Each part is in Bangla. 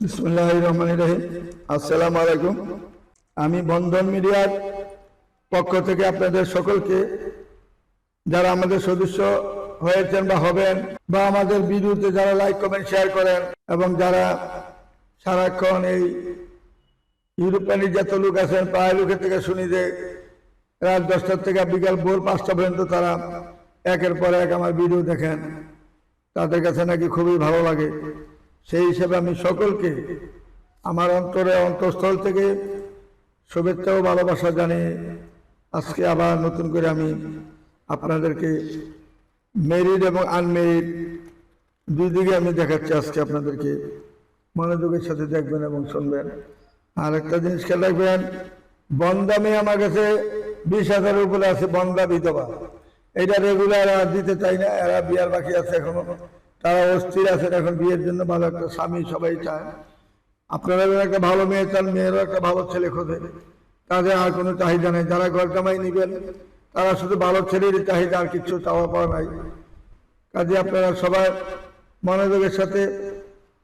বিসমিল্লাহির রহমানির রহিম। আসসালামু আলাইকুম। আমি বন্ধন মিডিয়ার পক্ষ থেকে আপনাদের সকলকে, যারা আমাদের সদস্য হয়েছেন বা হবেন, বা আমাদের ভিডিওতে যারা লাইক কমেন্ট শেয়ার করেন, এবং যারা সারাক্ষণ এই ইউরোপিয়ানের যত লোক আছেন, প্রায় লোকের থেকে শুনি যে রাত 10টা থেকে বিকাল ভোর 5টা পর্যন্ত তারা একের পর এক আমার ভিডিও দেখেন, তাদের কাছে নাকি খুবই ভালো লাগে। সেই হিসেবে আমি সকলকে আমার অন্তঃস্থল থেকে শুভেচ্ছা ও ভালোবাসা জানিয়ে আজকে আবার নতুন করে আমি আপনাদেরকে মেরিড এবং আনমেরিড দুই দিকে আমি দেখাচ্ছি। আজকে আপনাদেরকে মনোযোগের সাথে দেখবেন এবং শুনবেন। আর একটা জিনিস খেয়াল রাখবেন, বন্দা মেয়ে আমার কাছে 20,000-এর উপরে আছে, বন্দা বিধবা। এটা রেগুলার দিতে চাই না, এরা বিয়ার বাকি আছে এখনো, তারা অস্থির আছেন এখন বিয়ের জন্য। ভালো একটা স্বামী সবাই চায়। আপনারা একটা ভালো মেয়ে চান, মেয়েরও একটা ভালো ছেলে খোঁজে, তাদের আর কোনো চাহিদা নেই। যারা ঘর জামাই নিবেন তারা শুধু ভালো ছেলের চাহিদা, আর কিছু চাওয়া পাওয়া নাই। কাজে আপনারা সবাই মনোযোগের সাথে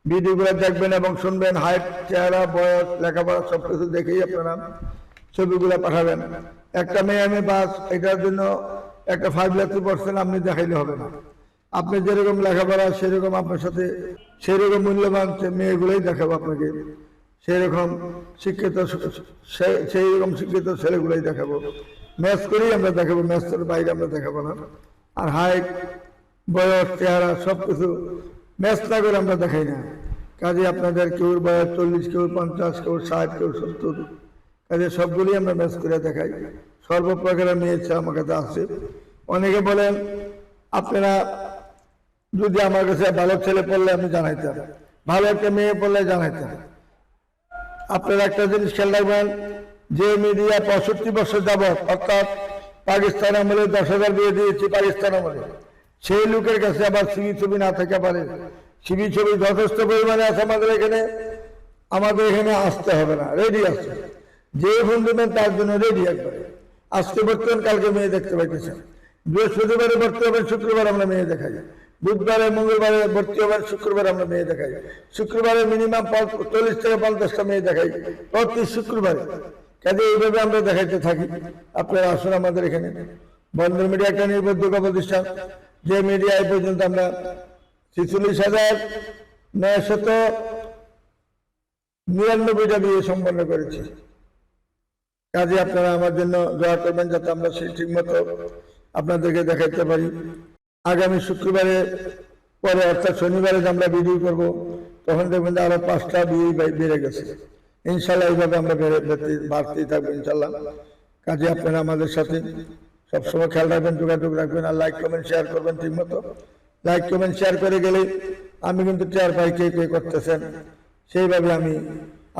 ভিডিওগুলো দেখবেন এবং শুনবেন। হাইট, চেহারা, বয়স, লেখাপড়া সব কিছু দেখেই আপনারা ছবিগুলো পাঠাবেন। একটা মেয়ে আমি বাস এটার জন্য একটা 5 লাখ % আপনি দেখাইলে হবে না। আপনি যেরকম লেখাপড়া সেরকম আপনার সাথে সেরকম মূল্যবান মেয়েগুলোই দেখাবো আপনাকে, সেরকম শিক্ষিত সেইরকম শিক্ষিত ছেলেগুলোই দেখাবো। ম্যাচ করেই আমরা দেখাবো, ম্যাচের বাইরে আমরা দেখাবো না। আর হাইট, বয়স, চেহারা সব কিছু ম্যাচ না করে আমরা দেখাই না। কাজে আপনাদের কেউ বয়স 40, কেউ 50, কেউ 60, কেউ 70, কাজে সবগুলি আমরা ম্যাচ করে দেখাই। সর্বপ্রকারের মেয়ে ছেলে আমার কাছে আসছে। অনেকে বলেন আপনারা যদি আমার কাছে ভালো ছেলে পড়লে আমি জানাইতাম, ভালো একটা মেয়ে পড়লে জানাইতাম। আপনারা একটা জিনিস খেয়াল রাখবেন, যে মিডিয়া 65 বছর যাবৎ, অর্থাৎ পাকিস্তান আমলে 10,000 বিয়ে দিয়েছি পাকিস্তান আমলে, সেই লোকের কাছে আবার সিবি ছবি না থাকা পারে। সিবি ছবি যথেষ্ট পরিমাণে আছে আমাদের এখানে। আমাদের এখানে আসতে হবে না, রেডি আছে। যে ফোন দেবেন তার জন্য রেডি একবারে। আজকে বর্তমান, কালকে মেয়ে দেখতে পাইতেছেন। বৃহস্পতিবারে ভর্তি হবেন, শুক্রবার আমরা মেয়ে দেখাই। বুধবারে, মঙ্গলবারে ভর্তি হবেন, শুক্রবার আমরা মেয়ে দেখাই। শুক্রবারে মিনিমাম 40 থেকে 50টা মেয়ে দেখাই প্রতি শুক্রবারে। কাজে এইভাবে আমরা দেখাইতে থাকি। আপনারা আসুন আমাদের এখানে। বন্ধন মিডিয়া একটা নির্ভরযোগ্য প্রতিষ্ঠান, যে মিডিয়া এই পর্যন্ত আমরা 46,999টা বিয়ে সম্পন্ন করেছি। কাজে আপনারা আমার জন্য দোয়া করবেন, যাতে আমরা সেই ঠিক মতো আপনাদেরকে দেখাইতে পারি। আগামী শুক্রবারে পরে, অর্থাৎ শনিবারে আমরা ভিডিও করব, তখন দেখবেন যে আরো 5টা বিয়ে বেড়ে গেছে। ইনশাল্লাহ এইভাবে আমরা বাড়তেই থাকবো ইনশাল্লাহ। কাজে আপনারা আমাদের সাথে সবসময় খেয়াল রাখবেন, যোগাযোগ রাখবেন, আর লাইক কমেন্ট শেয়ার করবেন ঠিক মতো। লাইক কমেন্ট শেয়ার করে গেলে আমি কিন্তু টের পাই কে কে করতেছেন। সেইভাবে আমি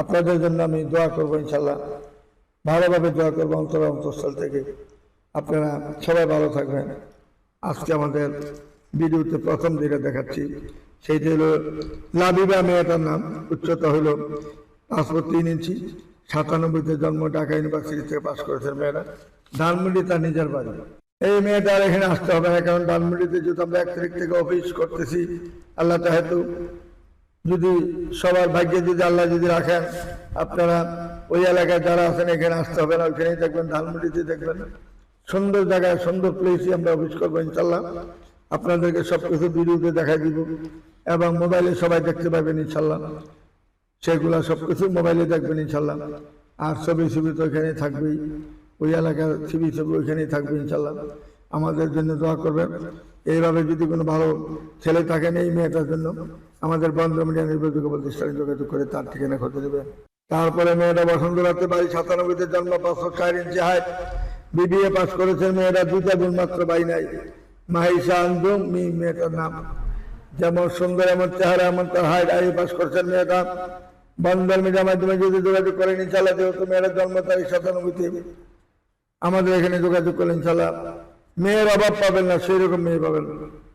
আপনাদের জন্য আমি দোয়া করবো ইনশাল্লাহ, ভালোভাবে দোয়া করবো অন্তঃস্থল থেকে। আপনারা সবাই ভালো থাকবেন। আজকে আমাদের ভিডিওতে প্রথম যেটা দেখাচ্ছি সেইটা হলো লাবিবা মেয়েটার নাম। উচ্চতা হলো 5 ফুট 3 ইঞ্চি, 97-তে জন্ম, ঢাকা ইউনিভার্সিটি থেকে পাশ করেছেন মেয়েরা। ধানমন্ডি তার নিজের বাড়ি। এই মেয়েটার এখানে আসতে হবে না, কারণ ধানমন্ডিতে যেহেতু আমরা 1 তারিখ থেকে অফিস করতেছি, আল্লাহ চাহেতু যদি সবার ভাগ্যে যদি আল্লাহ যদি রাখেন, আপনারা ওই এলাকায় যারা আছেন এখানে আসতে হবে না, ওইখানেই দেখবেন, ধানমন্ডিতে দেখবেন। সুন্দর জায়গায়, সুন্দর প্লেসে আমরা অফিস করবো ইনশাল্লাহ। আপনাদেরকে সবকিছু ভিডিওতে দেখাই দিব এবং মোবাইলে সবাই দেখতে পাবেন ইনশাল্লাহ। সেগুলা সবকিছু মোবাইলে দেখবেন ইনশাল্লাহ। আর ছবি তো ওইখানেই থাকবেই, ওই এলাকার ছবি ওইখানেই থাকবে ইনশাল্লাহ। আমাদের জন্য দোয়া করবেন। এইভাবে যদি কোনো ভালো ছেলে থাকেন এই মেয়েটার জন্য, আমাদের বন্ধন মিডিয়া নির্ভরযোগ্য প্রতিষ্ঠানে যোগাযোগ করে তার ঠিকানা খুঁজে দেবেন। তারপরে মেয়েটা বসন্তরাতে বাড়ি, 97-তে জন্ম, 5 ফুট 4 ইঞ্চি হাইট, বিবিএ পাস করেছেন মেয়েরা। 2টা গুণ মাত্র বাই নাই। মাহিসা আনজুম মেয়েটার নাম। যেমন সুন্দর, এমন চেহারা, এমন তার হাইট। আই পাস করেছেন মেয়েটা। বন্ধন মিডিয়ার মাধ্যমে যদি যোগাযোগ করেন ইনশাল্লাহ, যেহেতু মেয়ের জন্ম তারিখ 97-তে, আমাদের এখানে যোগাযোগ করেন ইনশাল্লাহ মেয়ের অভাব পাবেন না, সেই রকম মেয়ে পাবেন।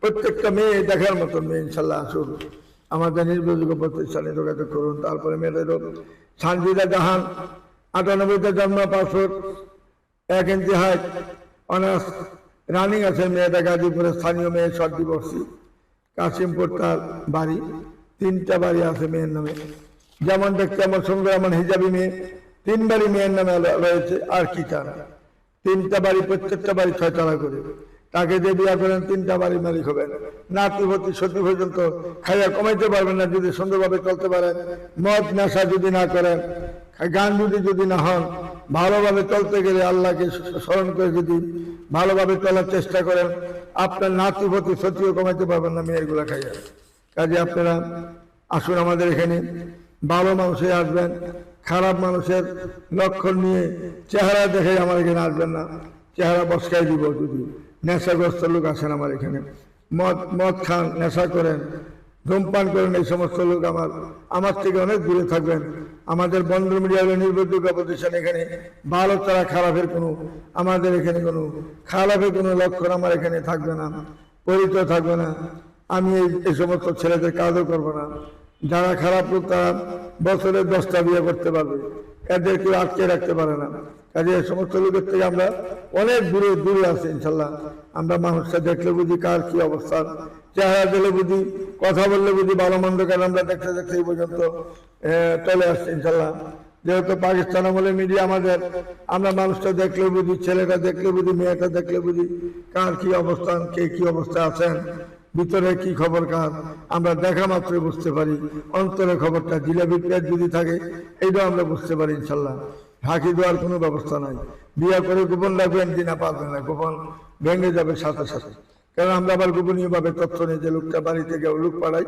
প্রত্যেকটা মেয়ে দেখার মতন মেয়ে ইনশাল্লাহ। আসুন আমাদের নির্ভরযোগ্য প্রতিষ্ঠানে যোগাযোগ করুন। তারপরে মেয়েদের সানজিদা জাহান, 98-তে জন্ম, 5 ফুট 1 ইঞ্চি হাইট, অনার্স রানিং আছে মেয়েটা। গাজীপুরের স্থানীয় মেয়ে, শর্ট ডিভোর্সি। কাশিমপুর তার বাড়ি। 3টা বাড়ি আছে মেয়ের নামে। যেমন দেখতে আমার সুন্দর আমার হিজাবি মেয়ে, 3 বাড়ি মেয়ের নামে রয়েছে, আর কি চান? 3টা বাড়ি, প্রত্যেকটা বাড়ি 6 তলা করে, তাকে যে বিয়া করেন 3টা বাড়ি মালিক হবেন। নাতিভতি সতী পর্যন্ত খাইয়া কমাইতে পারবেন না যদি সুন্দরভাবে চলতে পারেন, মদ নেশা যদি না করেন, গান যদি না হন, ভালোভাবে চলতে গেলে আল্লাহকে স্মরণ করে যদি ভালোভাবে চলার চেষ্টা করেন, আপনার নাতিভতি সতীও কমাইতে পারবেন না মেয়েরগুলা খাইয়া। কাজে আপনারা আসুন আমাদের এখানে, ভালো মানুষে আসবেন, খারাপ মানুষের লক্ষণ নিয়ে চেহারা দেখে আমার এখানে আসবেন না, চেহারা বসকাই দিব। যদি নেশাগ্রস্ত লোক আসেন আমার এখানে, মদ খান, নেশা করেন, ধূমপান করেন, এই সমস্ত লোক আমার থেকে অনেক দূরে থাকবেন। আমাদের বন্ধন মিডিয়া নির্ভরযোগ্য প্রতিষ্ঠান, এখানে ভালো ছাড়া খারাপের কোনো, আমাদের এখানে কোনো খারাপের কোনো লক্ষণ আমার এখানে থাকবে না, পরিচয় থাকবে না। আমি এই সমস্ত ছেলেদের কাজও করবো না। যারা খারাপ লোক তারা বছরে 10টা বিয়ে করতে পারবে, এদের কেউ আটকে রাখতে পারে না। কাজে এই সমস্ত লোকের থেকে আমরা অনেক দূরে দূরে আছি ইনশাল্লাহ। আমরা মানুষটা দেখলে বুঝি কার কি অবস্থা, চেহারা দিলে বুঝি, কথা বললে বুঝি ভালো মন্দ কেন, আমরা দেখতে দেখতে এই পর্যন্ত চলে আসছি ইনশাল্লাহ। যেহেতু পাকিস্তান আমলে মিডিয়া আমাদের, আমরা মানুষটা দেখলে বুঝি, ছেলেটা দেখলে বুঝি, মেয়েটা দেখলে বুঝি কার কি অবস্থান, কে কি অবস্থা আছেন, ভিতরে কি খবর কার, আমরা দেখা মাত্রই বুঝতে পারি। অন্তরে খবরটা জিলাপি পেট যদি থাকে, এইটাও আমরা বুঝতে পারি ইনশাল্লাহ। ফাঁকি দেওয়ার কোনো ব্যবস্থা নাই। বিয়ে করে গোপন রাখবেন দিনা পারবেন না, গোপন ভেঙে যাবে সাথে সাথে। কারণ আমরা আবার গোপনীয় ভাবে তথ্য নিয়ে যে লোকটা বাড়ি থেকে লোক পাড়াই,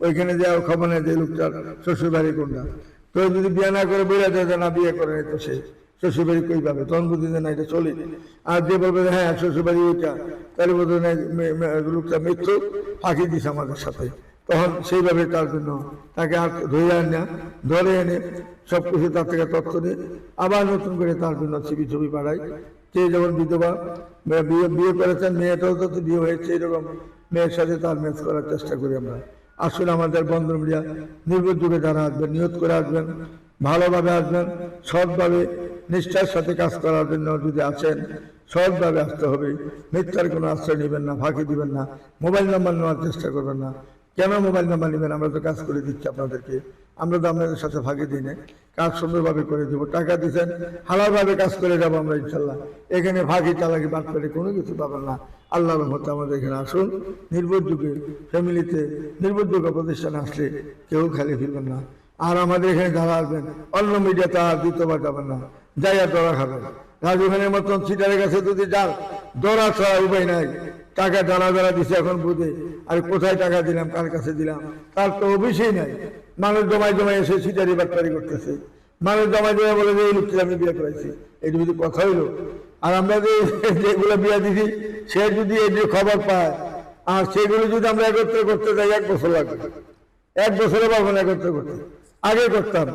ওইখানে যাওয়ার খবর নেই যে লোকটার শ্বশুর বাড়ি কোনটা। তো যদি বিয়ে না করে বেড়ে যায় না বিয়ে করে তো সে শ্বশুর বাড়ি কই পাবে, তখন বুঝি যে না এটা চলে। আর যে বলবে হ্যাঁ শ্বশুর বাড়ি ওইটা, তাহলে বলবে লোকটা মৃত্যু ফাঁকি দিছে আমাদের সাথে, তখন সেইভাবে তার জন্য তাকে আর ধরে এনে সবকিছু তার থেকে তথ্য নিয়ে আবার নতুন করে তার জন্য ছবি পাঠাই। কে যেমন বিধবা বিয়ে করেছেন, মেয়েটাও তো বিয়ে হয়েছে, এরকম মেয়ের সাথে তার ম্যাচ করার চেষ্টা করি আমরা। আসলে আমাদের বন্ধন মিডিয়া নির্ভরযোগ্য যারা আসবেন, নিয়ত করে আসবেন, ভালোভাবে আসবেন, সৎভাবে নিষ্ঠার সাথে কাজ করার জন্য যদি আসেন, সৎভাবে আসতে হবে। মিথ্যার কোনো আশ্রয় নেবেন না, ফাঁকি দিবেন না, মোবাইল নাম্বার নেওয়ার চেষ্টা করবেন না। কেন মোবাইল নাম্বার নেবেন? আমরা তো কাজ করে দিচ্ছি আপনাদেরকে, আমরা তো আপনাদের সাথে ফাঁকি দিই না, কাজ সুন্দরভাবে করে দেবো। টাকা দিচ্ছেন, হালালভাবে কাজ করে যাবো আমরা ইনশাল্লাহ। এখানে ফাঁকি চালাকি বাদ করে কোনো কিছু পাবেন না। আল্লাহর রহমতে আমাদের এখানে আসুন, নির্ভরযোগ্য ফ্যামিলিতে, নির্ভরযোগ্য প্রতিষ্ঠানে আসলে কেউ খালি ফিরবেন না। আর আমাদের এখানে যারা আসবেন, অন্য মিডিয়া তা দ্বিতীয়বার যাবেন না, যাইয়া দরা খাবেন। রাজু খানের মতন সিটারের কাছে যদি যান, দরা ছাড়া উপায় নাই। টাকা যারা দিছে এখন বুঝে, আর কোথায় টাকা দিলাম, কার কাছে দিলাম, তার তো অভিষেক নাই। মানুষ জমায় এসে সিটারি বাটপারি করতেছে, মানুষ জমায় বলে যে এই লোকটি আমি বিয়ে করাইছি, এটি যদি কথা হইলো। আর আমরা যেগুলো বিয়ে দিছি, সে যদি এই যে খবর পায়, আর সেগুলো যদি আমরা একত্রে করতে যাই, 1 বছর লাগবে। 1 বছরে পারবো না একত্রে করতে। আগে করতাম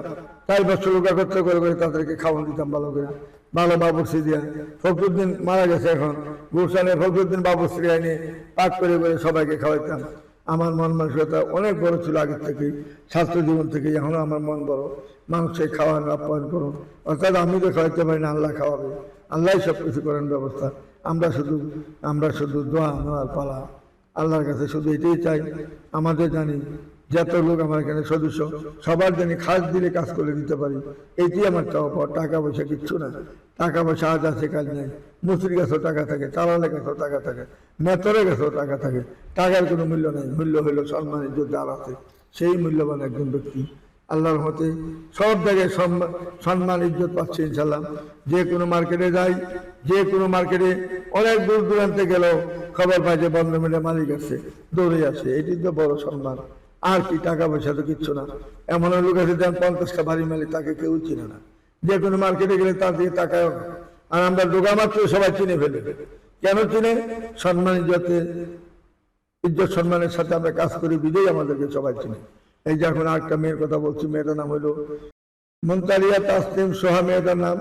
4 বছর লোক একত্রে করে তাদেরকে খাওয়ান দিতাম ভালো করে, ভালো বাবুশ্রী দিয়া। ফখরুদ্দিন মারা গেছে এখন, গুলশানে ফখরুদ্দিন বাবুশ্রী আইনে পাক করে সবাইকে খাওয়াইতাম। আমার মন মানসিকতা অনেক বড় ছিল আগের থেকেই, ছাত্র জীবন থেকে। এখনো আমার মন বড়, মানুষকে খাওয়ান, আপ্যায়ন করুন। অর্থাৎ আমি তো খাওয়াইতে পারি না, আল্লাহ খাওয়াবে, আল্লাহ সব কিছু করেন ব্যবস্থা। আমরা শুধু দোয়া নেওয়ার পালা। আল্লাহর কাছে শুধু এটাই চাই। আমাদের জানি যত লোক আমার এখানে সদস্য, সবার জানি খাস দিলে কাজ করে দিতে পারি, এটি আমার চাওয়া পাওয়া। টাকা পয়সা কিচ্ছু না, টাকা পয়সা আজ আছে কাজ নেই। মুসির গাছেও টাকা থাকে, চালালে গাছেও টাকা থাকে, মেতরের গাছেও টাকা থাকে। টাকার কোনো মূল্য নেই, মূল্য হইল সম্মান ইজ্জত যার আছে, সেই মূল্যবান একজন ব্যক্তি। আল্লাহর মতে সব জায়গায় সম্মান ইজ্জত পাচ্ছে ইনশাল্লাহ। যে কোনো মার্কেটে যাই, যে কোনো মার্কেটে অনেক দূর দূরান্তে গেলেও খবর পাই যে বন্ধন মিডিয়ার মালিক আছে, দৌড়ে আছে, এটি তো বড় সম্মান। আর কি, টাকা পয়সা তো কিচ্ছু না। এমন লোক আছে যেন 50টা বাড়ি মালিক, তাকে কেউ চিনে না। যে কোনো মার্কেটে গেলে তার দিকে তাকায় না। আর আমরা ঢোকা মাত্র সবাই চিনে ফেলে। কেন চিনে? সম্মান ইজ্জত সম্মানের সাথে আমরা কাজ করি বিজয়ী আমাদেরকে সবাই চিনে। এই যে এখন আরেকটা মেয়ের কথা বলছি, মেয়েটার নাম হইল মুনতালিয়া তাসলিম সোহা। মেয়েটার নাম,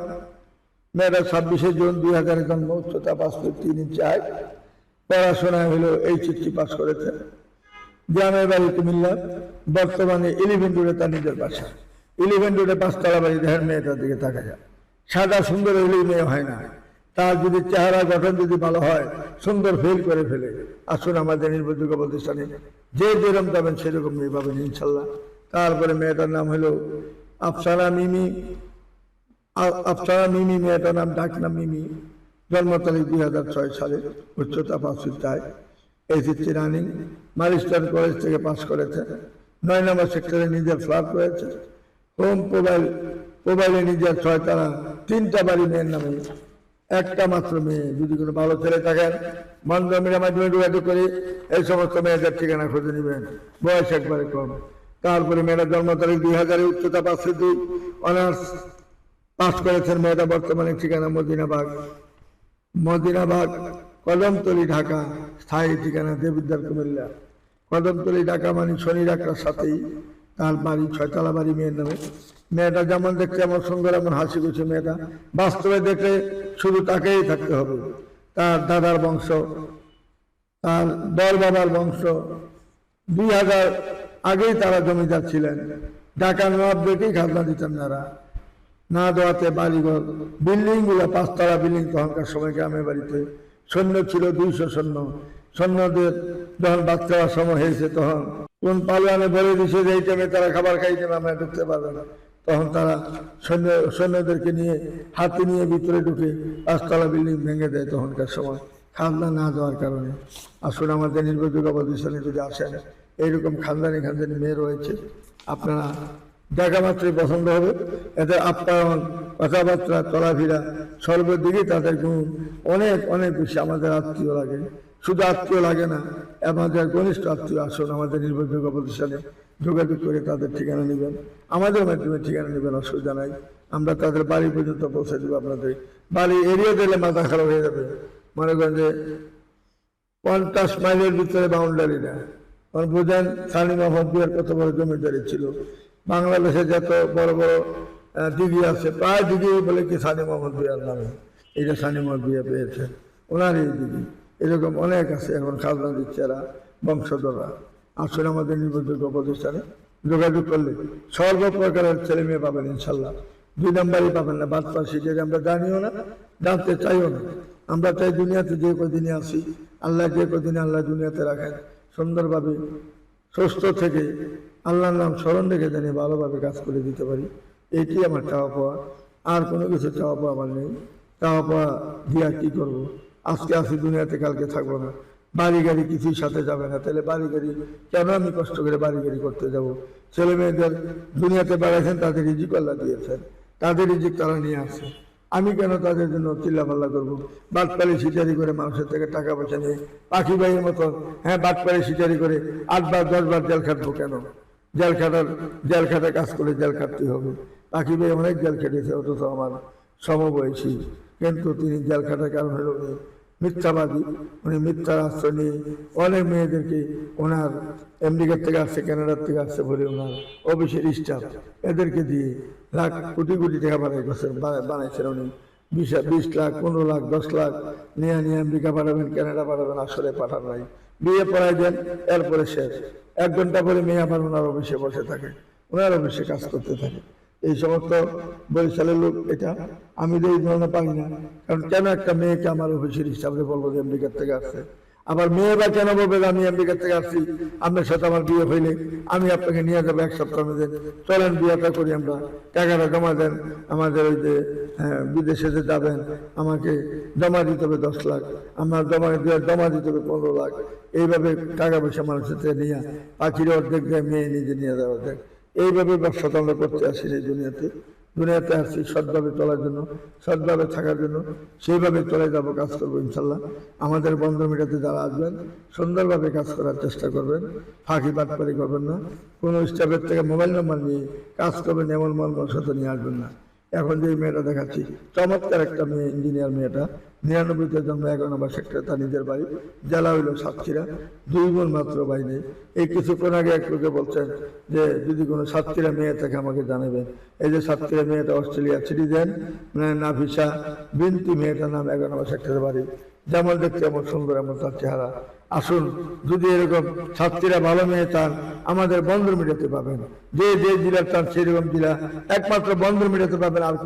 মেয়েটা 26শে জুন 2000 জন্ম, উচ্চতা 5 ফুট 3 ইঞ্চি হাইট, পড়াশোনায় হলো HSC পাস করেছে, গ্রামের বাড়ি কুমিল্লা, বর্তমানে 11 রোডে তার নিজের বাসা। 11 রোডে 5 তলা বাড়ি। দেখেন মেয়েটার দিকে তাকা যায়, সাদা সুন্দর হলেই মেয়ে হয় না, তার যদি চেহারা গঠন যদি ভালো হয়, সুন্দর ফেল করে ফেলে। আসুন আমাদের নির্ভরযোগ্য প্রতিষ্ঠানে যে যেরকম যাবেন সেরকম মেয়ে পাবেন ইনশাল্লাহ। তারপরে মেয়েটার নাম হলো আফসানা মিমি। আফসানা মিমি মেয়েটার নাম, ডাক নাম মিমি। জন্ম তারিখ 2006 সালে, উচ্চতা 5 ফিট 4, এসএসসি রানিং, মারিস্টার কলেজ থেকে পাস করেছে। 9 নম্বর সেক্টরে নিজের ফ্ল্যাট রয়েছে। হোম মোবাইলে নিজের 6 তারা 3টা বাড়ি মেয়ের নামে, একটা মাত্র মেয়ে। যদি কোনো ভালো ছেলে থাকেন বন্ধমের মাধ্যমে যোগাযোগ করে এই সমস্ত মেয়েদের ঠিকানা খুঁজে নেবেন, বয়স একবারে কম। তারপরে মেয়েরা জন্ম তারিখ 2000, উচ্চতা 5 ফিট 2, অনার্স পাস করেছেন। মেয়েটা বর্তমানে ঠিকানা মদিনাবাগ, কদমতলী, ঢাকা। স্থায়ী ঠিকানা দেবিদ্বার, কুমিল্লা। কদমতলী, ঢাকা মানে শনি ডাক্তার সাথেই তার বাড়ি, 6 তলা বাড়ি মেয়ের নামে। মেয়েটা যেমন দেখতে এমন সুন্দর, এমন হাসি খুশি মেয়েটা। বাস্তবে দেখলে শুধু তাকেই থাকতে হবে। তার দাদার বংশ, তার বর বাবার বংশ, 2000 আগেই তারা জমিদার ছিলেন। ঢাকার নবাবদেরকেই খাজনা দিতেন না দেওয়াতে বাড়িঘর, বিল্ডিং গুলো 5 তলা বিল্ডিং। তখনকার সময় গ্রামের বাড়িতে সৈন্য ছিল 200 সৈন্য। সৈন্যদের যখন বাচ্চা হওয়ার সময় হয়েছে, তখন কোন পালোয়ানে বলে দিছে যে এই টাইমে তারা খাবার খাইতে আমরা ঢুকতে পারবে না। তখন তারা সৈন্যদেরকে নিয়ে হাতি নিয়ে ভিতরে ঢুকে 5 তলা বিল্ডিং ভেঙে দেয় তখনকার সময়, খাজনা না দেওয়ার কারণে। আসলে আমাদের নির্ভরযোগ্য প্রতিষ্ঠানে যদি আসেন, এইরকম খানদানি মেয়ে রয়েছে, আপনারা দেখা মাত্রই পছন্দ হবে। এদের আপ্যায়ন, কথাবার্তা, চলাফেরা, সর্বদিকে তাদের গুণ অনেক অনেক বেশি আমাদের আত্মীয় লাগে। শুধু আত্মীয় লাগে না, আমাদের ঘনিষ্ঠ আত্মীয়। আসুন আমাদের নির্ভরযোগ্য প্রতিষ্ঠানে যোগাযোগ করে তাদের ঠিকানা নেবেন, আমাদের মাধ্যমে ঠিকানা নেবেন, অসুবিধা নাই। আমরা তাদের বাড়ি পর্যন্ত পৌঁছে দেবো। আপনাদের বাড়ি এরিয়া দিলে মাথা খারাপ হয়ে যাবে। মনে করেন যে 50 মাইলের ভিতরে বাউন্ডারি না। বুঝেন সানি মোহাম্মদ বিয়ার কত বড় জমিদারি ছিল। বাংলাদেশে যত বড় বড় দিদি আছে, প্রায় দিদি বলে কি সানি মোহাম্মদ বিয়ার নামে। এইটা সানি মোহাম্মদ বিয়া পেয়েছে, ওনার এই দিদি। এরকম অনেক আছে এখন খাজনা দিচ্ছে এরা, বংশধররা। আসলে আমাদের নির্ভরযোগ্য প্রতিষ্ঠানে যোগাযোগ করলে সর্বপ্রকারের ছেলে মেয়ে পাবেন ইনশাল্লাহ। 2 নম্বরই পাবেন না, বাদ পাশি, যেটা আমরা জানিও না, জানতে চাইও না। আমরা চাই দুনিয়াতে যে কদিনে আসি, আল্লাহ যে কদিনে আল্লাহ দুনিয়াতে রাখেন, সুন্দরভাবে সুস্থ থেকে আল্লাহর নাম স্মরণ রেখে জানি ভালোভাবে কাজ করে দিতে পারি। এটি আমার চাওয়া পাওয়া, আর কোনো কিছু চাওয়া পাওয়া আমার নেই। চাওয়া পাওয়া দিয়া কি করব? আজকে আসি দুনিয়াতে, কালকে থাকবো না। বাড়ি গাড়ি কিছুই সাথে যাবে না, তাহলে বাড়ি গাড়ি কেন আমি কষ্ট করে বাড়ি গাড়ি করতে যাব? ছেলে মেয়েদের দুনিয়াতে বাড়াইছেন, তাদের রিজিক আল্লাহ দিয়েছেন, তাদের রিজিক তারা নিয়ে আসছে। আমি কেন তাদের জন্য চিল্লাপাল্লা করবো? বাটপাড়ি সিটারি করে মানুষের থেকে টাকা পয়সা নিয়ে পাখি ভাইয়ের মতো, হ্যাঁ বাটপাড়ি সিটারি করে 8 বার 10 বার জেল খাটবো কেন? জেল খাটা কাজ করে জেল খাটতে হবে। পাখি ভাই অনেক জেল খেটেছে, অথচ আমার সমবয়সী, কিন্তু তিনি জেল খাটার কারণ হলো উনি মিথ্যাবাদী। উনি মিথ্যার আশ্রয় নিয়ে অনেক মেয়েদেরকে, ওনার আমেরিকার থেকে আসছে, কানাডার থেকে আসছে বলে ওনার অফিসের স্টাফ, এদেরকে দিয়ে লাখ কোটি কোটি টাকা বানাইছেন উনি। 20 লাখ, 15 লাখ, 10 লাখ নিয়ে আমেরিকা পাঠাবেন, কানাডা পাঠাবেন, আসলে পাঠান নাই। বিয়ে পড়াই দেন, এরপরে শেষ। 1 ঘন্টা পরে মেয়ে আবার ওনার অফিসে বসে থাকে, ওনার অফিসে কাজ করতে থাকে। এই সমস্ত বরিশালের লোক, এটা আমি তো এই ধরনের পারি না। কারণ কেন একটা মেয়েকে আমার অফিসের হিসাবে বলবো যে আমেরিকার থেকে আসছে? আবার মেয়ে বা কেন বলবে আমি আমেরিকার থেকে আসছি, আপনার সাথে আমার বিয়ে হইলে আমি আপনাকে নিয়ে যাবো 1 সপ্তাহের মধ্যে, চলেন বিয়েটা করি আমরা, টাকাটা জমা দেন। আমাদের ওই যে বিদেশে যে যাবেন, আমাকে জমা দিতে হবে 10 লাখ, আমার জমা দিতে হবে 15 লাখ। এইভাবে টাকা পয়সা মানুষের থেকে নিয়ে পাখির অর্ধেক দেয়, মেয়ে নিজে নিয়ে যাওয়া অর্ধেক। এইভাবে ব্যবসা তো আমরা করতে আসি এই দুনিয়াতে আসছি সৎভাবে চলার জন্য, সৎভাবে থাকার জন্য। সেইভাবে চলে যাবো, কাজ করবো ইনশাল্লাহ। আমাদের বন্ধ মিটাতে যারা আসবেন, সুন্দরভাবে কাজ করার চেষ্টা করবেন, ফাঁকি বাটপারি করবেন না। কোনো স্টাফের থেকে মোবাইল নাম্বার নিয়ে কাজ করবেন, এমন মনসাতে নিয়ে আসবেন না। এখন যে মেয়েটা দেখাচ্ছি, চমৎকার একটা মেয়ে, ইঞ্জিনিয়ার মেয়েটা, 99-তে জন্ম, 11 নম্বর সেক্টরে, তার নিজের বাড়ি, জেলা হইল সাতক্ষীরা। 2 বোন মাত্র ভাই নেই। এই কিছুক্ষণ আগে এক লোকে বলছেন যে যদি কোনো সাতক্ষীরা মেয়ে থাকে আমাকে জানাবেন। এই যে সাতক্ষীরা মেয়েটা অস্ট্রেলিয়া সিটিজেন, নাফিসা বিনতি, মেয়েটার নাম, 11 নম্বর সেক্টরের বাড়ি। যেমন দেখতে এমন সুন্দর, এমন তার চেহারা। আসুন, যদি এরকম ছাত্রীরা ভালো মেয়ে চান, আমাদের বন্দর মিডিয়াতে পাবেন। যে জেলা চান সেরকম জেলা একমাত্র বন্দর মিডিয়াতে পাবেন, আর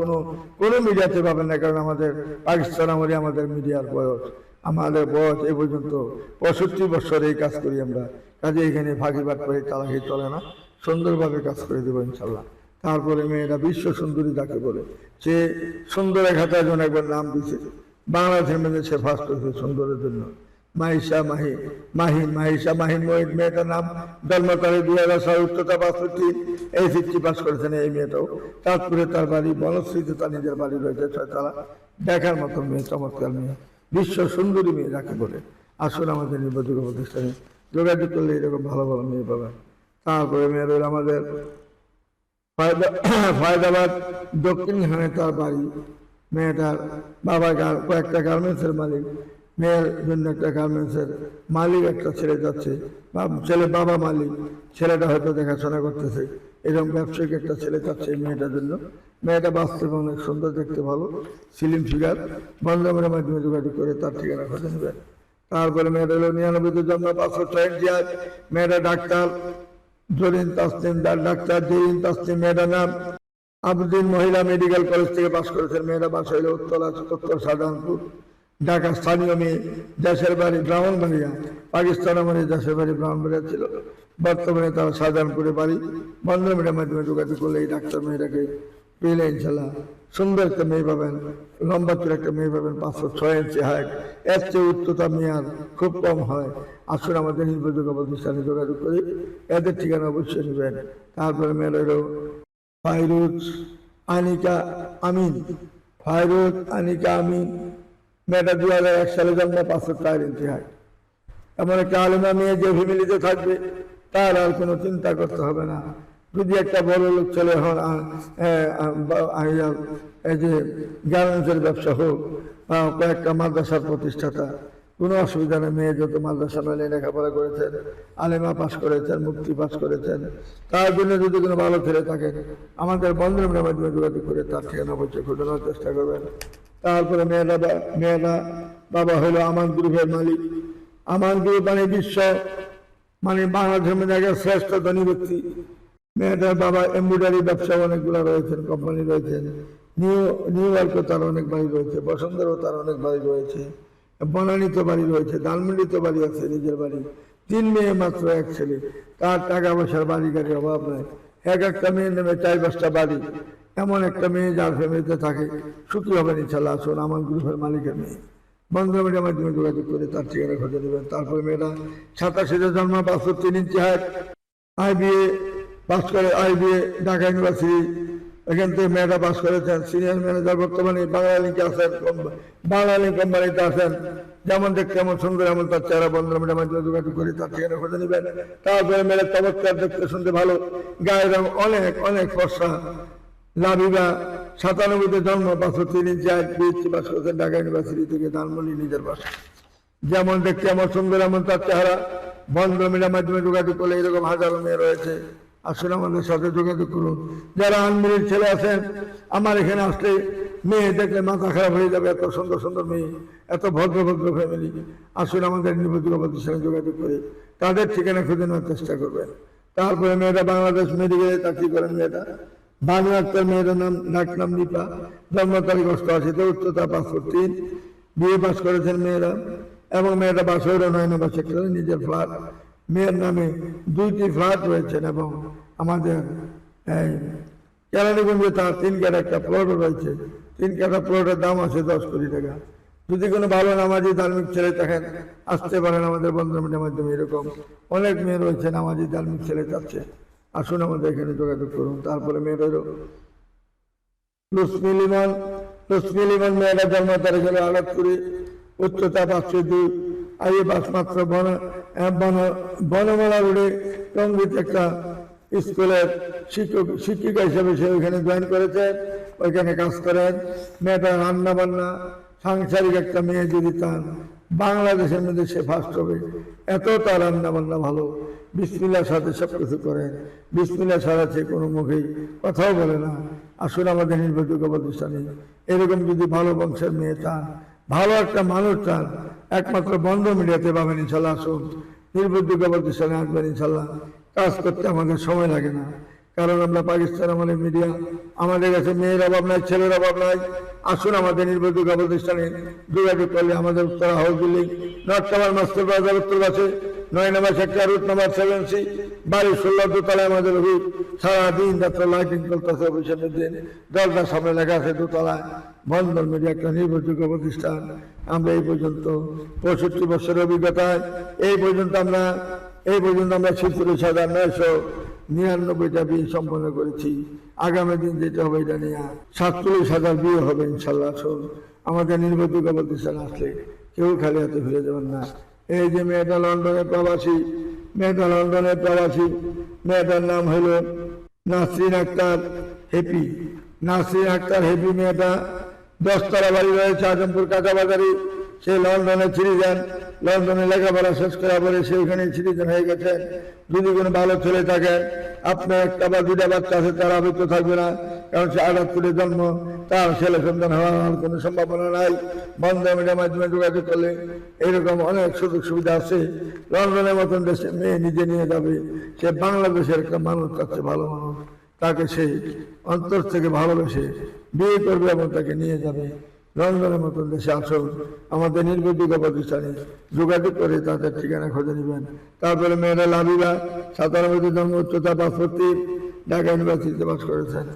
কোনো মিডিয়াতে পাবেন না। কারণ আমাদের পাকিস্তান আমলে আমাদের মিডিয়ার বয়স, আমাদের বয়স এই পর্যন্ত 65 বছর এই কাজ করি আমরা। কাজে এখানে ফাঁকি বাট করে চালাকি চলে না। সুন্দরভাবে কাজ করে দেবো ইনশাল্লাহ। তারপরে মেয়েরা বিশ্ব সুন্দরী যাকে বলে, সে সুন্দরের খাতায় জন্য একবার নাম দিয়েছে, বাংলাদেশের মধ্যে সে ফার্স্ট হয়েছে সুন্দরের জন্য। মাহিষা মাহিন মহিত মেয়েটার নাম, জন্ম তারিখ 2006, উচ্চতা 65, এই 50 পাস করেছেন এই মেয়েটাও। চাঁদপুরে তার বাড়ি, বনশ্রীতে তার নিজের বাড়ি রয়েছে 6 তলা। দেখার মতো মেয়ে, চমৎকার মেয়ে, বিশ্ব সুন্দরী মেয়ে যাকে বলে। আসুন আমাদের নির্ভরযোগ্য প্রতিষ্ঠানে যোগাযোগ করলে এরকম ভালো ভালো মেয়ে পাবেন। তারপরে মেয়ে রইল আমাদের ফয়দাবাদ দক্ষিণখানে তার বাড়ি। মেয়েটার বাবা কয়েকটা গার্মেন্টসের মালিক, মেয়ের জন্য একটা গার্মেন্টসের মালিক একটা ছেলে যাচ্ছে, ছেলে বাবা মালিক, ছেলেটা হয়তো দেখাশোনা করতেছে, এরকম ব্যবসায়িক একটা ছেলে যাচ্ছে এই মেয়েটার জন্য। মেয়েটা বাস্তবে অনেক সুন্দর, দেখতে ভালো, সিলিম ফিগার। বন্ধমের মাধ্যমে যোগাযোগ করে তার ঠিকানা খুঁজে নেবেন। তারপরে মেয়েটা হলো 99 জন্ম, 506 ইঞ্চি হাইট। মেয়েটা ডাক্তার জরিন তাসনিম, ডাক্তার জরিন তাসনিম। মেয়েটার নাম আবুদ্দিন মহিলা মেডিকেল কলেজ থেকে পাশ করেছেন। মেয়েরা বাসা হইল উত্তর শাহজাহানপুর, ঢাকা। স্থানীয় মেয়ে, দেশের বাড়ি ব্রাহ্মণবাড়িয়া, পাকিস্তান আমাদের দেশের বাড়ি ব্রাহ্মণবাড়িয়া ছিল, বর্তমানে তারা শাহজাহানপুরে বাড়ি। বন্ধমের মাধ্যমে যোগাযোগ করলে এই ডাক্তার মেয়েটাকে পেলে ইনশাল্লাহ সুন্দর একটা মেয়ে পাবেন, লম্বা চুল একটা মেয়ে পাবেন, 506 ইঞ্চি হাইট। এর চেয়ে উচ্চতা মেয়ার খুব কম হয়। আসুন আমাদের নির্ভরযোগ্য প্রতিষ্ঠানে যোগাযোগ করি, এদের ঠিকানা অবশ্যই নেবেন। তারপরে মেয়ে রইল ফাইরুজ আনিকা আমিন। ফাইরুজ আনিকা আমিন, মেয়েটা 2001 সালে জন্ম, 504 ইঞ্চি হাইট। এমন একটা আলেমা মেয়ে যে ফ্যামিলিতে থাকবে তার আর কোনো চিন্তা করতে হবে না। যদি একটা বড় লোক ছেলে হন, এই যে গার্মেন্টসের ব্যবসা হোক, কয়েকটা মাদ্রাসার প্রতিষ্ঠাতা, কোনো অসুবিধা নেই। মেয়ে যত মাদ্রাসা মেলে লেখাপড়া করেছেন, আলেমা পাস করেছেন, মুফতি পাস করেছেন, তার জন্য যদি কোনো ভালো ছেলে থাকে আমাদের বন্ধের মাধ্যমে যোগাযোগ করে তার ঠিকানা অবশ্যই খোঁজানোর চেষ্টা করবেন। তারপরে মেয়েরা বাবা হলো আমান গ্রুপের মালিক। আমান গ্রুপ মানে বিশ্ব, মানে বাংলাদেশের মধ্যে শ্রেষ্ঠ ধনী ব্যক্তি। মেয়েটার বাবা এমব্রয়ডারি ব্যবসা অনেকগুলো রয়েছেন, কোম্পানি রয়েছেন। নিউ ইয়র্কে তার অনেক বাড়ি রয়েছে, বসুন্ধরাও তার অনেক বাড়ি রয়েছে, বনানীতে বাড়ি রয়েছে, ধানমন্ডিতে বাড়ি আছে, নিজের বাড়ি। 3 মেয়ে মাত্র 1 ছেলে, তার টাকা পয়সার বাড়ি গাড়ির অভাব নাই। একটা মেয়ের নেমে 4-5টা বাড়ি, এমন একটা মেয়ে যার ফ্যামিলিতে থাকে সুখী হবেন ইনশাল্লাহ। আসুন আমার গ্রুপের মালিকের মেয়ে, বন্ধুবান্ধবের মাধ্যমে যোগাযোগ করে তার ঠিকানা খুঁজে নেবেন। তারপরে মেয়েটা 87 জন্ম, 503 ইঞ্চি হাইট। IBA পাস করে, IBA ঢাকা ইউনিভার্সিটি, এখান থেকে মেয়েটা পাস করেছেন। সিনিয়র ম্যানেজার বর্তমানে বাংলালিংকে আছেন, বাংলালিংক কোম্পানিতে আছেন। যেমন দেখতে এমন সুন্দর, এমন তার চেহারা। বন্ধুবান্ধবের মাধ্যমে যোগাযোগ করে তার ঠিকানা খুঁজে নেবেন। তারপরে মেয়েটা চমৎকার, দেখতে শুনতে ভালো, গায়ের রং অনেক অনেক ফর্সা। লাভিবা 97 জন্ম, 503 ইঞ্চি হাইট, BSc পাস করেছেন ঢাকা ইউনিভার্সিটি থেকে, ধানমন্ডি নিজের বাসা। যেমন দেখতে এমন সুন্দর, এমন তার চেহারা। বন্ধুবান্ধবের মাধ্যমে যোগাযোগ করলে এরকম হাজারো মেয়ে রয়েছে। আসলে আমাদের সাথে যোগাযোগ করুন। যারা আনমিরির ছেলে আছেন, আমার এখানে আসলে মেয়ে দেখলে মাথা খারাপ হয়ে যাবে, এত সুন্দর সুন্দর মেয়ে, এত ভদ্র ভদ্র ফ্যামিলি। আসলে আমাদের নির্ভরযোগ্য প্রতিষ্ঠানে যোগাযোগ করে তাদের ঠিকানা খুঁজে নেওয়ার চেষ্টা করবেন। তারপরে মেয়েটা বাংলাদেশ মেডিকেলে চাকরি করেন। মেয়েটা বানু আক্তার, মেয়েটার নাম নিপা, জন্ম তারিখ 88, উচ্চতা 503, বিয়ে পাস করেছেন মেয়েরা। এবং মেয়েটা বাসের 9 নম্বর সেক্টরে নিজের ফ্ল্যাট। মেয়ের নামে 2টি ফ্ল্যাট রয়েছেন এবং আমাদের এই কেরানীগঞ্জে তার 3 কাঠা একটা প্লট রয়েছে। 3 কাঠা প্লটের দাম আছে 10 কোটি টাকা। যদি কোনো ভালো নামাজি ধার্মিক ছেলে থাকেন আসতে পারেন আমাদের বন্ধুদের মাধ্যমে। এরকম অনেক মেয়ে রয়েছে নামাজি ধার্মিক ছেলে চাচ্ছে, আসুন আমাদের এখানে যোগাযোগ করুন। তারপরে মেয়ের হলো লুসমিল ইমান, মেয়েরা জন্ম তারিখ হলো 8 উচ্চতা 502, আইএ পাস মাত্র। বনমালা রোডে টঙ্গিতে একটা স্কুলের শিক্ষিকা হিসেবে সে ওইখানে জয়েন করেছে, ওইখানে কাজ করেন। মেয়েটা রান্না বান্না সাংসারিক একটা মেয়ে, যদি তার বাংলাদেশের মধ্যে সে ফার্স্ট হবে, এত তার রান্না বান্না ভালো, বিসমিল্লাহর সাথে সব কিছু করেন। বিসমিল্লাহ ছাড়া সে কোনো মুখেই কথাও বলে না। আসলে আমাদের নির্ভরযোগ্য প্রতিষ্ঠানে এরকম যদি ভালো বংশের মেয়ে চান, ভালো একটা মানুষ চান, একমাত্র বন্ধ মিডিয়াতে পাবেন ইনশাল্লাহ। আসুন নির্ভরযোগ্য প্রতিষ্ঠানে আসবেন ইনশাল্লাহ। কাজ করতে আমাদের সময় লাগে না, কারণ আমরা পাকিস্তান আমাদের মিডিয়া, আমাদের কাছে মেয়ের অভাব নাই, ছেলের অভাব নাই। আসুন আমাদের নির্ভরযোগ্য প্রতিষ্ঠানে যোগাযোগ করলে আমাদের Uttara house building, north tower, master বাজার, উত্তর পাশে 9 নম্বর সেক্টর, রুট নম্বর 7C, বাড়ি 16 দোতলায় আমাদের অফিস। সারাদিন রাত্র লাইটিং চলতেছে অফিসের মধ্যে, দরজার সামনে লেখা আছে দোতলায় বন্ধন মিডিয়া একটা নির্ভরযোগ্য প্রতিষ্ঠান। আমরা এই পর্যন্ত 65 বছরের অভিজ্ঞতায় এই পর্যন্ত আমরা 46,999টা বিয়ে সম্পন্ন করেছি। আগামী দিন যেটা হবে এটা নিয়ে 47,000 বিয়ে হবে ইনশাল্লাহ। আমাদের নির্ভরযোগ্য প্রতিষ্ঠান আসলে কেউ খালি হাতে ফিরে যাবেন না। এই যে মেয়েটা লন্ডনের প্রবাসী, মেয়েটার নাম হলো নাসরিন আক্তার হেপি। মেয়েটা 10 তলা বাড়ি রয়েছে আজমপুর কাঁচাবাজারে। সে লন্ডনে সিটিজেন, লন্ডনে লেখাপড়া শেষ করার পরে সে ওখানে সিটিজেন হয়ে গেছেন। যদি কোনো ভালো ছেলে থাকেন, আপনার একটা বা 2টা বাচ্চা আছে, তার আবৃত্ত থাকবে না, কারণ সে 78 জন্ম, তার ছেলে সন্তান হওয়ার কোনো সম্ভাবনা নাই। বন্ধন মিডিয়ার মাধ্যমে যোগাযোগ করলে এরকম অনেক সুযোগ সুবিধা আছে। লন্ডনের মতন দেশে মেয়ে নিজে নিয়ে যাবে, সে বাংলাদেশের একটা মানুষ, কাছে ভালো মানুষ, তাকে সে অন্তর থেকে ভালোবেসে বিয়ে করবে এবং তাকে নিয়ে যাবে। লন্ডনের মতন দেশে আসুন, আমাদের নির্ভরযোগ্য প্রতিষ্ঠানে যোগাযোগ করে তাদের ঠিকানা খুঁজে নেবেন। তারপরে মেয়েরা লাভিবা 97 জন্ম, উচ্চতা 5 ঢাকা ইউনিভার্সিটিতে পাস করেছেন।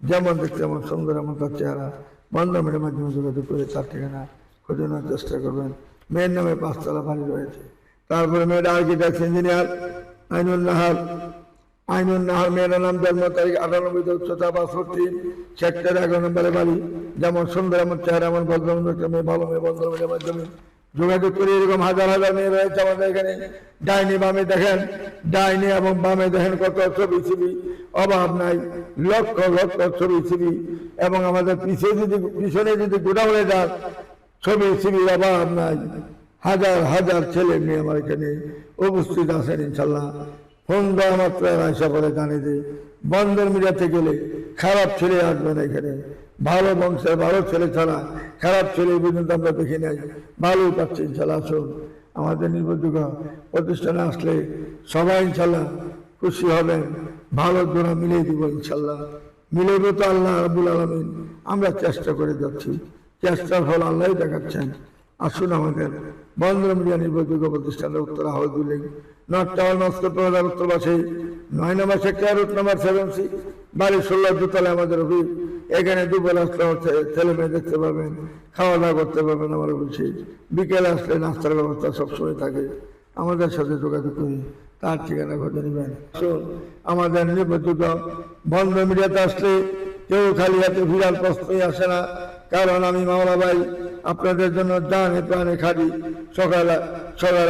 যেমন দেখতে এমন সুন্দর, এমন তার চেহারা। বন্ধন মিডিয়ার মাধ্যমে যোগাযোগ করে তার ঠিকানা খুঁজে নেওয়ার চেষ্টা করবেন। মেয়ের নামে 5 তলা বাড়ি রয়েছে। তারপরে মেয়েরা আর্কিটেক্ট ইঞ্জিনিয়ার আইনুল নাহার, মেয়েরা নাম, জন্ম তারিখ 98, উচ্চতা 65, সেক্টর 11 নম্বরে বাড়ি। যেমন সুন্দর, এমন চেহারা, এমন ভদ্রমহিলা মেয়ে, ভালো মেয়ে। বন্ধন মিডিয়ার মাধ্যমে যোগাযোগ করে এরকম হাজার মেয়ে রয়েছে আমাদের এখানে। ডাইনি বামে দেখেন, ডাইনি এবং বামে দেখেন কত ছবি, অভাব নাই, লক্ষ ছবি। এবং আমাদের পিছনে যদি গোডাউনে যান, ছবি অভাব নাই। হাজার ছেলে মেয়ে আমার এখানে উপস্থিত আছেন ইনশাল্লাহ। ফোন দেওয়া মাত্র আয়সা করে জানে যে বন্ধন মিডিয়াতে গেলে খারাপ ছেলে আসবে না এখানে। ভালো বংশের ভালো ছেলে ছাড়া খারাপ ছেলে পর্যন্ত আমরা দেখি নাই, ভালোই পাচ্ছি ইনশাল্লাহ। আসুন, আমাদের নির্ভরযোগ্য প্রতিষ্ঠানে আসলে সবাই ইনশাল্লাহ খুশি হবেন। ভালো জোড়া মিলিয়ে দিব ইনশাল্লাহ। মিলেব তো আল্লাহ রাব্বুল আলামিন। আমরা চেষ্টা করে যাচ্ছি, চেষ্টার ফল আল্লাহ দেখাচ্ছেন। আসুন, আমাদের বন্ধন মিডিয়া নির্ভরযোগ্য প্রতিষ্ঠানের উত্তরা হাউজুলিং, নর্থ টাউন, মস্কোর উত্তর পাশে 9 নম্বর সেক্টর, রুট নম্বর 7C, বাড়ি 16 দোতলায় আমাদের অফিস। এখানে দুপুর আসলে ছেলে মেয়ে দেখতে পাবেন, খাওয়া দাওয়া করতে পারবেন আমার অফিসে। বিকেলে আসলে নাস্তার ব্যবস্থা সবসময় থাকে। আমাদের সাথে যোগাযোগ করি, তার ঠিকানা খুঁজে নেবেন। আসুন, আমাদের নির্ভরযোগ্য বন্ধন মিডিয়াতে আসলে কেউ খালি হাতে ফিরার প্রশ্নই আসে না। কারণ আমি মাওলা ভাই আপনাদের জন্য জানে প্রাণে খাটি। সকাল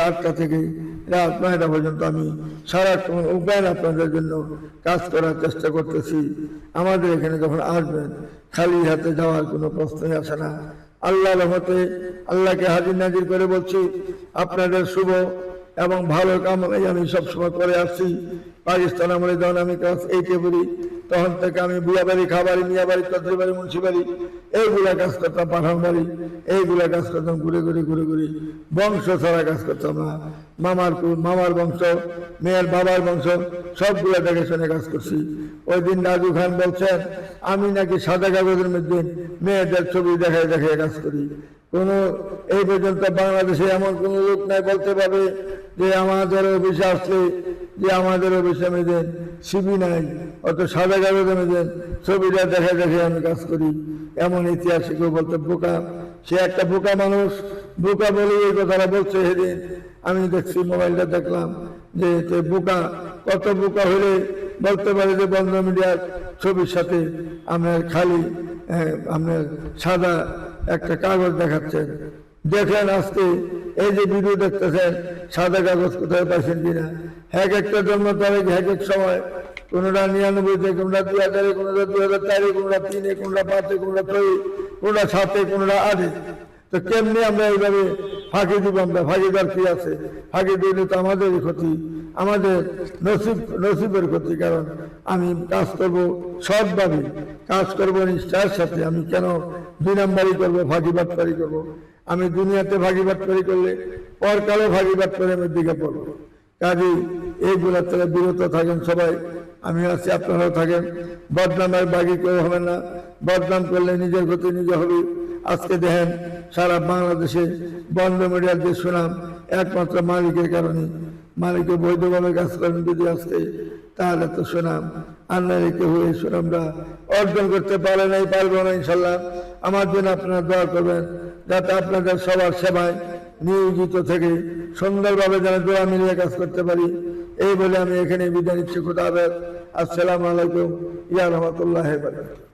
8টা থেকে রাত 9টা পর্যন্ত আমি সারাক্ষণ উপায় আপনাদের জন্য কাজ করার চেষ্টা করতেছি। আমাদের এখানে যখন আসবেন, খালি হাতে যাওয়ার কোনো প্রশ্নই আসে না। আল্লাহর রহমতে আল্লাহকে হাজির নাজির করে বলছি, আপনাদের শুভ এবং ভালো কামনাই আমি সবসময় করে আসছি। পাকিস্তান আমলে যখন আমি ক্লাস 8-এ পড়ি, তখন থেকে আমি বুয়াবাড়ি, খাবারি, মিয়াবাড়ি, চৌধুরীবাড়ি, মুন্সিবাড়ি এইগুলা কাজ করতাম, পাঠান বাড়ি এইগুলা কাজ করতাম। ঘুরে বংশ ছাড়া কাজ করতাম না। মামার বংশ, মেয়ের বাবার বংশ সবগুলা দেখে শুনে কাজ করছি। ওই দিন রাজু খান বলছেন আমি নাকি সাদা কাগজের মধ্যে মেয়েদের ছবি দেখায় কাজ করি। এই পর্যন্ত বাংলাদেশে এমন কোন লোক নাই বলতে পারবে যে আমাদের অফিসে আসলে যে আমাদের অফিসে মেয়েদের সিবি নাই, অত সাদা কাগজে মেয়েদের ছবিটা দেখে আমি কাজ করি। এমন ইতিহাসে কেউ বলতে বোকা, সে একটা বোকা মানুষ, বোকা বলে এই কথাটা বলছে। সেদিন আমি দেখছি, মোবাইলটা দেখলাম যে বোকা, কত বোকা হলে বলতে পারে যে বন্ধন মিডিয়ার ছবির সাথে আপনার খালি আপনার সাদা একটা কাগজ দেখাচ্ছেন। দেখেন আজকে এই যে ভিডিও দেখতেছেন, সাদা কাগজ কোথায় পাইছেন কিনা। একটা জন্ম তারিখ, এক সময় কোনটা 99-তে, কোনটা 2000-এ, কোনটা 2004-এ, কোনটা 3-এ, কোনটা 5-এ, কোনটা 6-এ, কোনটা 7-এ, কোনটা 8-এ। তো কেমনি আমরা এইভাবে ফাঁকি দিব? আমরা ফাঁকিদার কি আছে? ফাঁকি দিলে তো আমাদেরই ক্ষতি, আমাদের নসিবের ক্ষতি। কারণ আমি কাজ করব সৎভাবে, কাজ করবো নিষ্ঠার সাথে। আমি কেন 2 নাম্বারই করবো, ফাঁকিবাটপারি করবো? আমি দুনিয়াতে ফাঁকিবাটপারি করলে পরকালে ফাঁকিবাটপারি আমি দিকে পড়বো। কাজেই এইগুলোর থেকে বিরত থাকেন সবাই। আমি আছি, আপনারাও থাকেন। বদনামের বাকি কেউ হবে না। বদনাম করলে নিজের ক্ষতি নিজে হবে। আজকে দেখেন সারা বাংলাদেশে বন্ধ মিডিয়ার যে সুনাম একমাত্র মালিকের কারণে। মালিকে বৈধভাবে কাজ করেন যদি আজকে, তাহলে তো সুনাম। আর নাহলে কেউ এই সুনামটা অর্জন করতে পারে নাই, পারবো না ইনশাল্লাহ। আমার জন্য আপনারা দোয়া করবেন যাতে আপনাদের সবার সেবায় নিয়োজিত থেকে সুন্দরভাবে যেন দোয়া মিলিয়ে কাজ করতে পারি। এই বলে আমি এখানে বিদায় নিচ্ছি। খুদা হাফেজ। আসসালামু আলাইকুম ইয়া রাহমাতুল্লাহি ওয়া বারাকাতুহু।